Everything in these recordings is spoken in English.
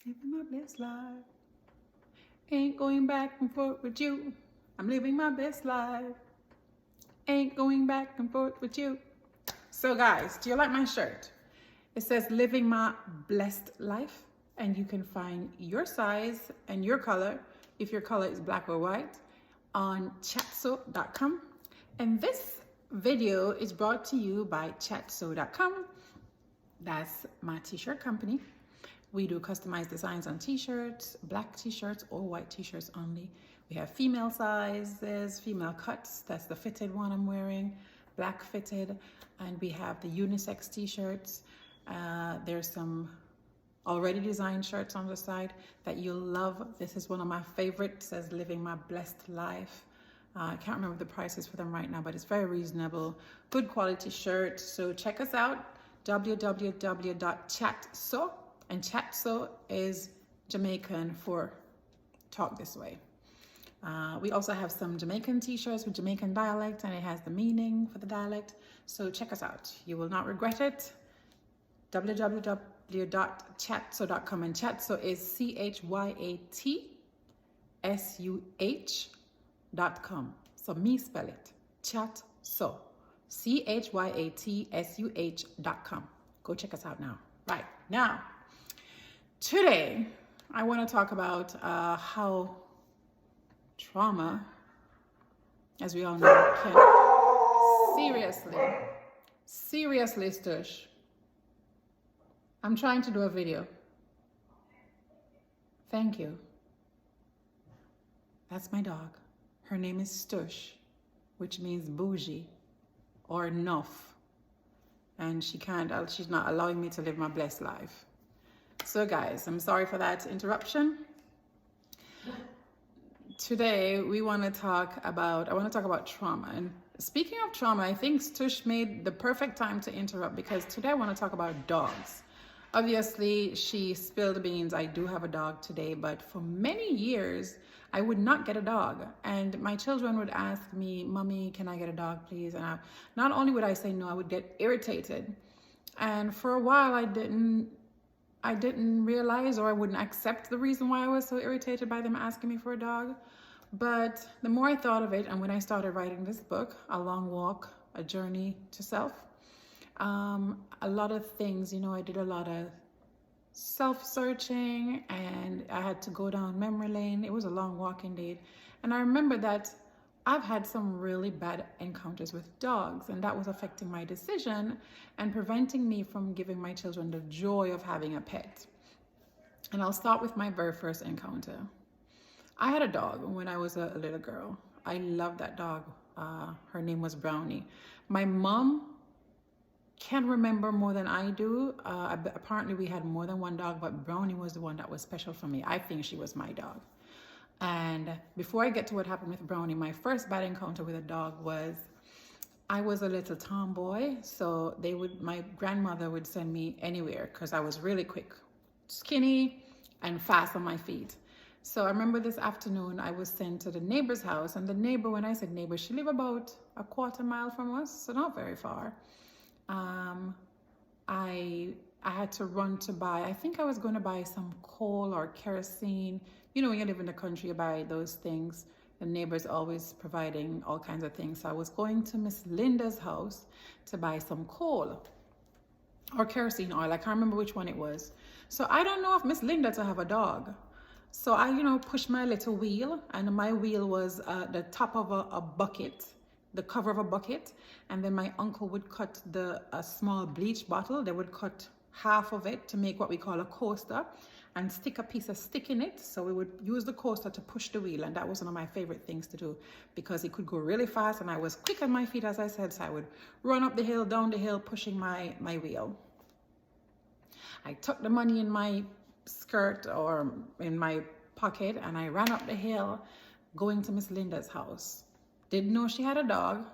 Living my best life. Ain't going back and forth with you. I'm living my best life. Ain't going back and forth with you. So guys, do you like my shirt? It says living my blessed life, and you can find your size and your color, if your color is black or white, on chatso.com. And this video is brought to you by chatso.com. That's my t-shirt company. We do customized designs on t-shirts, black t-shirts or white t-shirts only. We have female sizes, female cuts. That's the fitted one I'm wearing, black fitted. And we have the unisex t-shirts. There's some already designed shirts on the side that you'll love. This is one of my favorites. It says living my blessed life. I can't remember the prices for them right now, but it's very reasonable. Good quality shirt. So check us out, www.chatso. And chatso is Jamaican for talk this way. We also have some Jamaican t-shirts with Jamaican dialect, and it has the meaning for the dialect. So check us out. You will not regret it. www.chatso.com, and chatso is CHYATSUH.com. So me spell it. Chatso. CHYATSUH.com. Go check us out now. Right now. Today, I want to talk about how trauma, as we all know, can seriously, Stush. I'm trying to do a video. Thank you. That's my dog. Her name is Stush, which means bougie or nuff. And she's not allowing me to live my blessed life. So guys, I'm sorry for that interruption. Today I want to talk about trauma. And speaking of trauma, I think Stush made the perfect time to interrupt, because today I want to talk about dogs. Obviously, she spilled the beans. I do have a dog today, but for many years, I would not get a dog. And my children would ask me, Mommy, can I get a dog, please? And not only would I say no, I would get irritated. And for a while, I didn't realize, or I wouldn't accept the reason why I was so irritated by them asking me for a dog. But the more I thought of it, and when I started writing this book, A Long Walk, A Journey to Self, a lot of things, I did a lot of self-searching, and I had to go down memory lane. It was a long walk indeed. And I remember that I've had some really bad encounters with dogs, and that was affecting my decision and preventing me from giving my children the joy of having a pet. And I'll start with my very first encounter. I had a dog when I was a little girl. I loved that dog. Her name was Brownie. My mom can't remember more than I do. Apparently we had more than one dog, but Brownie was the one that was special for me. I think she was my dog. And before I get to what happened with Brownie, my first bad encounter with a dog was, I was a little tomboy, so my grandmother would send me anywhere because I was really quick, skinny, and fast on my feet. So I remember this afternoon I was sent to the neighbor's house, and the neighbor, when I said neighbor, she lived about a quarter mile from us, so not very far. I had to run to buy, I think I was going to buy some coal or kerosene. When you live in the country, you buy those things. The neighbor's always providing all kinds of things. So I was going to Miss Linda's house to buy some coal or kerosene oil. I can't remember which one it was. So I don't know if Miss Linda to have a dog. So I, pushed my little wheel, and my wheel was the top of a bucket, the cover of a bucket. And then my uncle would cut a small bleach bottle. They would cut half of it to make what we call a coaster, and stick a piece of stick in it. So we would use the coaster to push the wheel. And that was one of my favorite things to do, because it could go really fast. And I was quick on my feet, as I said. So I would run up the hill, down the hill, pushing my wheel. I tucked the money in my skirt or in my pocket, and I ran up the hill going to Miss Linda's house. Didn't know she had a dog.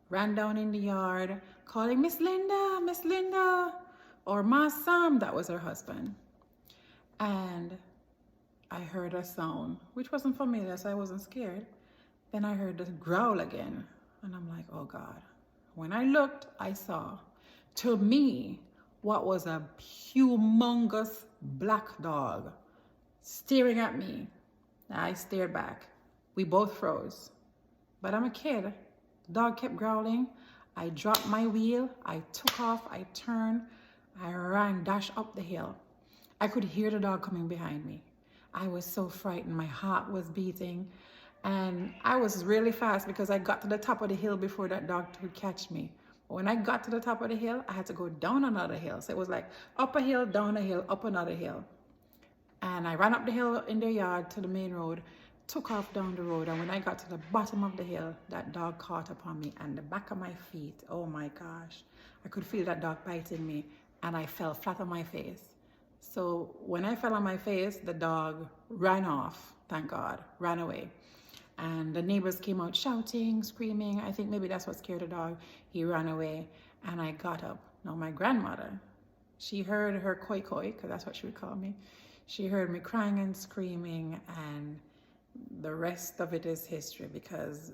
Ran down in the yard calling, Miss Linda, or Ma Sam, that was her husband. And I heard a sound, which wasn't familiar, so I wasn't scared. Then I heard the growl again, and I'm like, oh God. When I looked, I saw, to me, what was a humongous black dog staring at me. I stared back. We both froze. But I'm a kid. The dog kept growling. I dropped my wheel. I took off. I turned. I ran, dashed up the hill. I could hear the dog coming behind me. I was so frightened. My heart was beating. And I was really fast because I got to the top of the hill before that dog would catch me. But when I got to the top of the hill, I had to go down another hill. So it was like up a hill, down a hill, up another hill. And I ran up the hill in their yard to the main road, took off down the road. And when I got to the bottom of the hill, that dog caught up on me and the back of my feet. Oh my gosh. I could feel that dog biting me and I fell flat on my face. So when I fell on my face, the dog ran off, thank God, ran away. And the neighbors came out shouting, screaming. I think maybe that's what scared the dog. He ran away and I got up. Now my grandmother, she heard her koi koi, because that's what she would call me. She heard me crying and screaming, and the rest of it is history because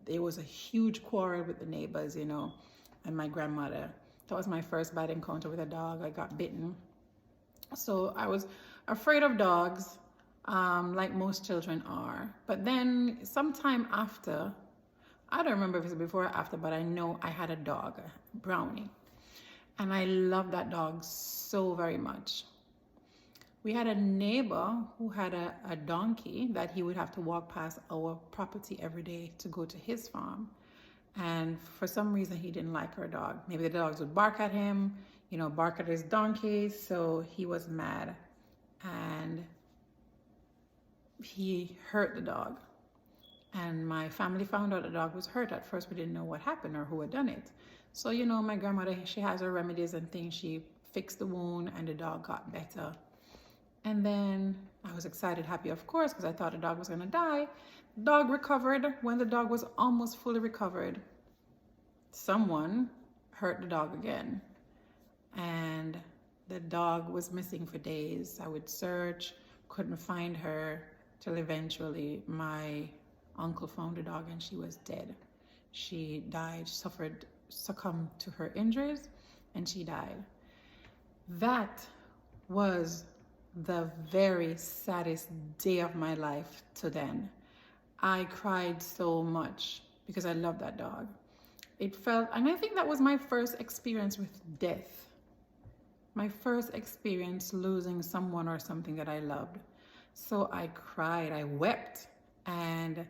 it was a huge quarrel with the neighbors, you know, and my grandmother. That was my first bad encounter with a dog. I got bitten. So I was afraid of dogs, like most children are. But then sometime after, I don't remember if it's before or after, but I know I had a dog, Brownie. And I loved that dog so very much. We had a neighbor who had a donkey that he would have to walk past our property every day to go to his farm. And for some reason, he didn't like our dog. Maybe the dogs would bark at him, you know, bark at his donkey. So he was mad and he hurt the dog. And my family found out the dog was hurt. At first, we didn't know what happened or who had done it. So, you know, my grandmother, she has her remedies and things. She fixed the wound and the dog got better. And then I was excited, happy, of course, because I thought the dog was going to die. The dog recovered. When the dog was almost fully recovered, someone hurt the dog again. And the dog was missing for days. I would search, couldn't find her, till eventually my uncle found the dog and she was dead. She died, succumbed to her injuries, and she died. That was the very saddest day of my life to then. I cried so much because I loved that dog. It felt, and I think that was my first experience with death. My first experience losing someone or something that I loved. So I cried, I wept, and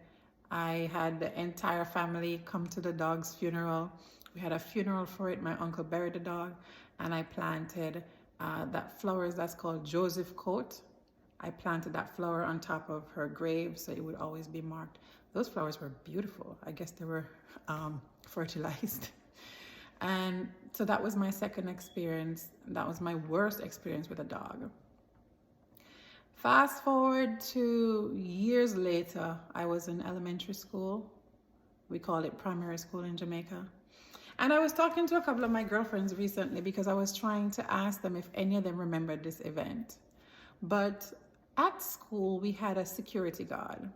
I had the entire family come to the dog's funeral. We had a funeral for it. My uncle buried the dog, and I planted that flowers that's called Joseph Coat. I planted that flower on top of her grave so it would always be marked. Those flowers were beautiful. I guess they were fertilized. And so that was my second experience. That was my worst experience with a dog. Fast forward to years later, I was in elementary school. We call it primary school in Jamaica. And I was talking to a couple of my girlfriends recently because I was trying to ask them if any of them remembered this event. But at school, we had a security guard.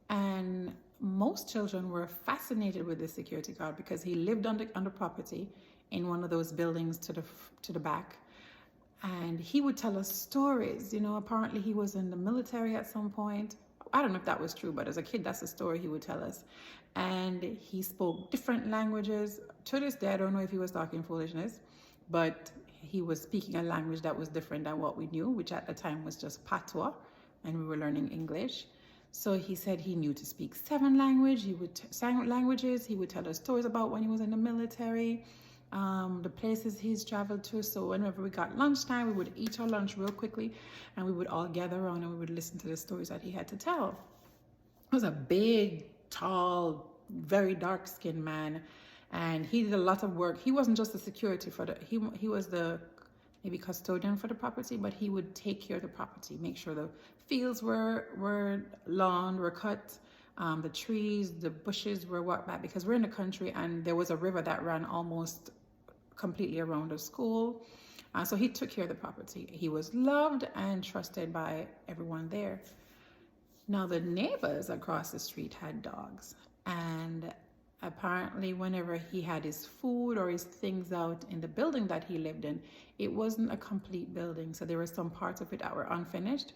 And most children were fascinated with the security guard because he lived on the property in one of those buildings to the back. And he would tell us stories. You know, apparently he was in the military at some point. I don't know if that was true, but as a kid, that's the story he would tell us. And he spoke different languages. To this day, I don't know if he was talking foolishness, but he was speaking a language that was different than what we knew, which at the time was just patois, and we were learning English. So he said he knew to speak 7 languages. He would tell us stories about when he was in the military, the places he's traveled to. So whenever we got lunchtime, we would eat our lunch real quickly, and we would all gather around and we would listen to the stories that he had to tell. He was a big, tall, very dark-skinned man, and he did a lot of work. He wasn't just the security for he was the maybe custodian for the property, but he would take care of the property, make sure the fields were lawned, were cut, the trees, the bushes were walked back, because we're in the country and there was a river that ran almost completely around the school. So he took care of the property. He was loved and trusted by everyone there. Now the neighbors across the street had dogs, and Apparently, whenever he had his food or his things out in the building that he lived in, it wasn't a complete building. So there were some parts of it that were unfinished.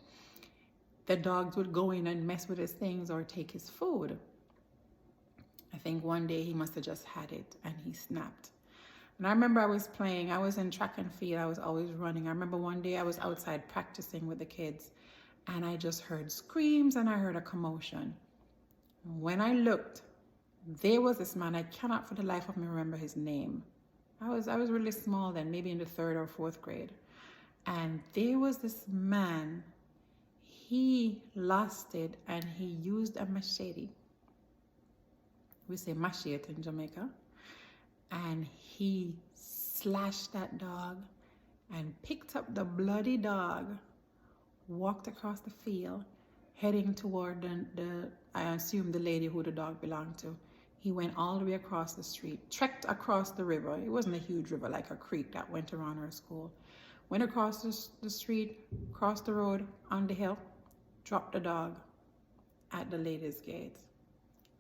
The dogs would go in and mess with his things or take his food. I think one day he must have just had it and he snapped. And I remember I was playing, I was in track and field, I was always running. I remember one day I was outside practicing with the kids and I just heard screams and I heard a commotion. When I looked, there was this man. I cannot for the life of me remember his name. I was really small then, maybe in the 3rd or 4th grade. And there was this man. He lost it and he used a machete. We say machete in Jamaica. And he slashed that dog and picked up the bloody dog, walked across the field, heading toward the I assume the lady who the dog belonged to. He went all the way across the street, trekked across the river. It wasn't a huge river, like a creek that went around our school. Went across the street, crossed the road, on the hill, dropped the dog at the lady's gate.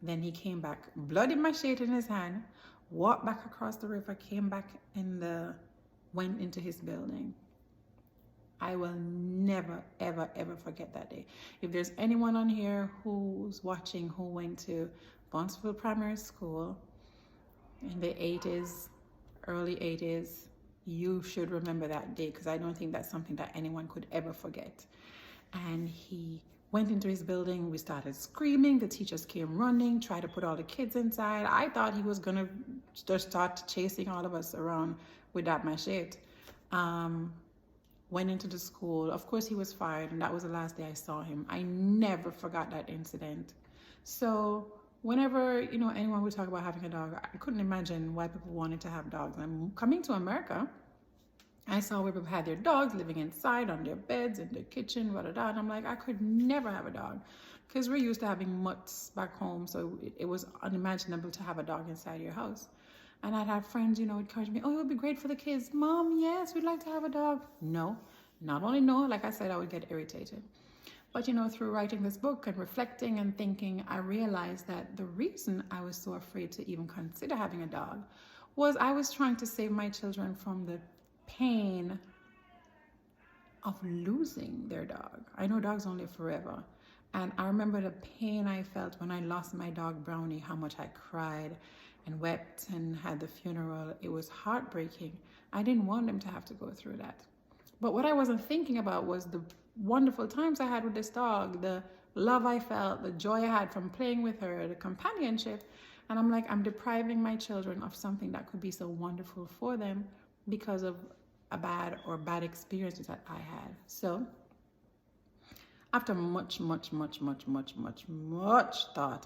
Then he came back, bloody machete in his hand, walked back across the river, came back went into his building. I will never, ever, ever forget that day. If there's anyone on here who's watching who went to Bonsfield Primary School in the 80s, early 80s, you should remember that day because I don't think that's something that anyone could ever forget. And he went into his building. We started screaming. The teachers came running, tried to put all the kids inside. I thought he was going to just start chasing all of us around with that machete. Went into the school. Of course, he was fired, and that was the last day I saw him. I never forgot that incident. So whenever, anyone would talk about having a dog, I couldn't imagine why people wanted to have dogs. And coming to America, I saw where people had their dogs living inside, on their beds, in their kitchen, and I'm like, I could never have a dog because we're used to having mutts back home. So it was unimaginable to have a dog inside your house. And I'd have friends, encourage me, oh, it would be great for the kids. Mom, yes, we'd like to have a dog. No, not only no, like I said, I would get irritated. But, through writing this book and reflecting and thinking, I realized that the reason I was so afraid to even consider having a dog was I was trying to save my children from the pain of losing their dog. I know dogs don't live forever. And I remember the pain I felt when I lost my dog Brownie, how much I cried and wept and had the funeral. It was heartbreaking. I didn't want them to have to go through that. But what I wasn't thinking about was the wonderful times I had with this dog, the love I felt, the joy I had from playing with her, the companionship. And I'm like, I'm depriving my children of something that could be so wonderful for them because of a bad experiences that I had. So after much thought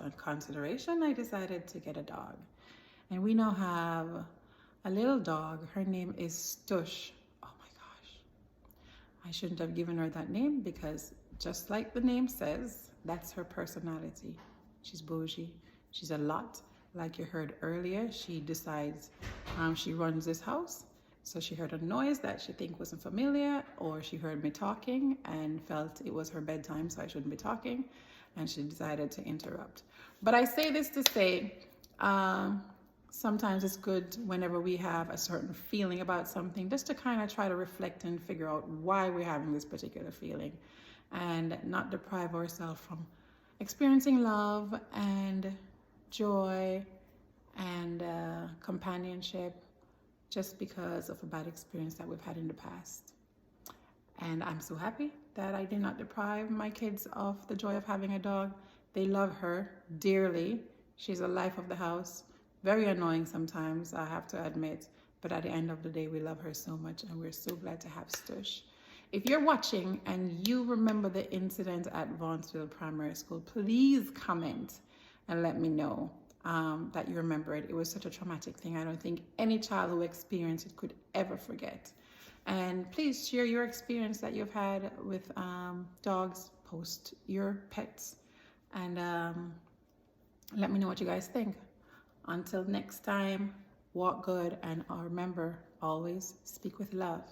and consideration, I decided to get a dog. And we now have a little dog. Her name is Stush. Oh my gosh. I shouldn't have given her that name because just like the name says, that's her personality. She's bougie. She's a lot. Like you heard earlier, she decides she runs this house. So she heard a noise that she think wasn't familiar, or she heard me talking and felt it was her bedtime, so I shouldn't be talking, and she decided to interrupt. But I say this to say, sometimes it's good whenever we have a certain feeling about something, just to kind of try to reflect and figure out why we're having this particular feeling, and not deprive ourselves from experiencing love and joy and companionship just because of a bad experience that we've had in the past. And I'm so happy that I did not deprive my kids of the joy of having a dog. They love her dearly. She's a life of the house. Very annoying sometimes, I have to admit. But at the end of the day, we love her so much, and we're so glad to have Stush. If you're watching and you remember the incident at Bonsfield Primary School, please comment and let me know that you remember it. It was such a traumatic thing. I don't think any child who experienced it could ever forget. And please share your experience that you've had with dogs. Post your pets and let me know what you guys think. Until next time, walk good, and remember, always speak with love.